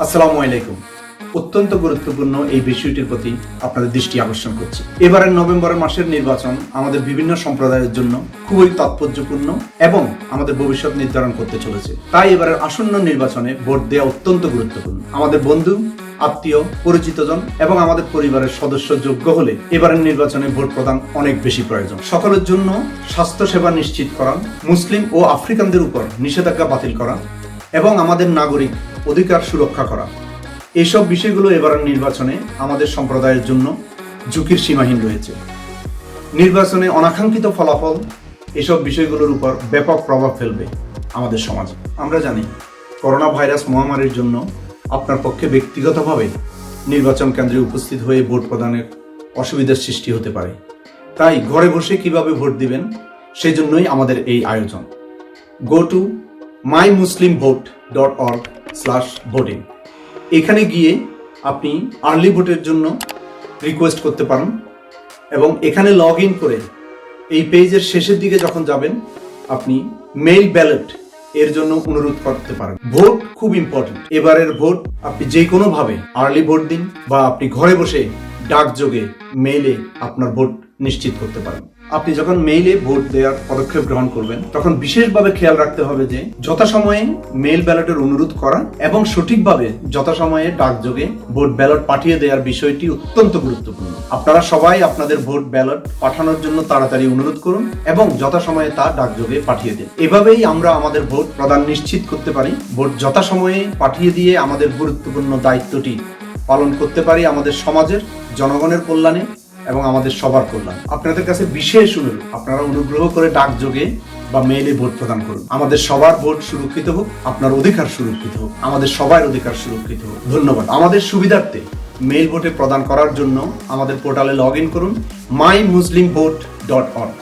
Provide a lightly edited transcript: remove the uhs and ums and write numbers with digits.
আসসালামু আলাইকুম। অত্যন্ত গুরুত্বপূর্ণ এই বিষয়টির প্রতি আপনাদের দৃষ্টি আকর্ষণ করছি। এবারের নভেম্বর মাসের নির্বাচন আমাদের বিভিন্ন সম্প্রদায়ের জন্য খুবই তাৎপর্যপূর্ণ এবং আমাদের ভবিষ্যৎ নির্ধারণ করতে চলেছে। তাই এবারের আসন্ন নির্বাচনে ভোট দেওয়া অত্যন্ত গুরুত্বপূর্ণ। আমাদের বন্ধু, আত্মীয়, পরিচিতজন এবং আমাদের পরিবারের সদস্য যোগ্য হলে এবারের নির্বাচনে ভোট প্রদান অনেক বেশি প্রয়োজন। সকলের জন্য স্বাস্থ্যসেবা নিশ্চিত করা, মুসলিম ও আফ্রিকানদের উপর নিষেধাজ্ঞা বাতিল করা এবং আমাদের নাগরিক অধিকার সুরক্ষা করা, এইসব বিষয়গুলো এবারের নির্বাচনে আমাদের সম্প্রদায়ের জন্য ঝুঁকির সীমাহীন রয়েছে। নির্বাচনে অনাকাঙ্ক্ষিত ফলাফল এসব বিষয়গুলোর উপর ব্যাপক প্রভাব ফেলবে আমাদের সমাজে। আমরা জানি করোনা ভাইরাস মহামারীর জন্য আপনার পক্ষে ব্যক্তিগতভাবে নির্বাচন কেন্দ্রে উপস্থিত হয়ে ভোট প্রদানের অসুবিধার সৃষ্টি হতে পারে। তাই ঘরে বসে কিভাবে ভোট দিবেন সেই জন্যই আমাদের এই আয়োজন। Go to mymuslimvote.org/voting। এখানে গিয়ে আপনি আর্লি ভোটের জন্য রিকোয়েস্ট করতে পারেন এবং এখানে লগ ইন করে এই পেজের শেষের দিকে যখন যাবেন আপনি মেইল ব্যালট এর জন্য অনুরোধ করতে পারেন। ভোট খুব ইম্পর্টেন্ট। এবারের ভোট আপনি যে কোনো ভাবে আর্লি ভোট দিন বা আপনি ঘরে বসে ডাকযোগে মেইলে আপনার ভোট নিশ্চিত করতে পারেন। আপনি যখন মেইলে ভোট দেওয়ার পদক্ষেপ গ্রহণ করবেন তখন বিশেষভাবে খেয়াল রাখতে হবে যে যথাসময়ে মেইল ব্যালটের অনুরোধ করা এবং সঠিকভাবে যথাসময়ে ডাকযোগে ভোট ব্যালট পাঠিয়ে দেওয়ার বিষয়টি অত্যন্ত গুরুত্বপূর্ণ। আপনারা সবাই আপনাদের ভোট ব্যালট পাঠানোর জন্য তাড়াতাড়ি অনুরোধ করুন এবং যথাসময়ে তা ডাকযোগে পাঠিয়ে দিন। এভাবেই আমরা আমাদের ভোট প্রদান নিশ্চিত করতে পারি। ভোট যথাসময়ে পাঠিয়ে দিয়ে আমাদের গুরুত্বপূর্ণ দায়িত্বটি পালন করতে পারি আমাদের সমাজের, জনগণের কল্যাণে এবং আমাদের সবার কল্যাণ। আপনাদের কাছে বিশেষ অনুরোধ, আপনারা অনুগ্রহ করে ডাকযোগে বা মেইলে ভোট প্রদান করুন। আমাদের সবার ভোট সুরক্ষিত হোক, আপনার অধিকার সুরক্ষিত হোক, আমাদের সবার অধিকার সুরক্ষিত হোক। ধন্যবাদ। আমাদের সুবিধার্থে মেইল ভোটে প্রদান করার জন্য আমাদের পোর্টালে লগ ইন করুন mymuslimvote.org।